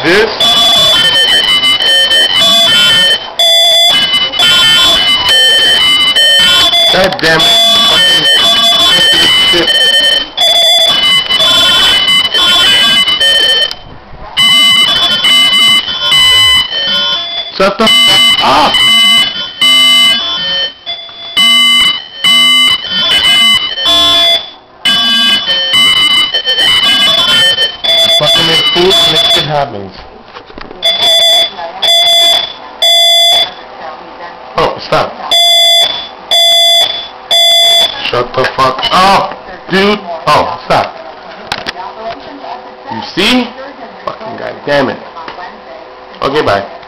this. God damn it. Shit. Shut the up! Fucking make food and this shit happens. Oh, stop. Shut the fuck up, dude. Oh, stop. You see? Fucking goddamn it. Okay, bye.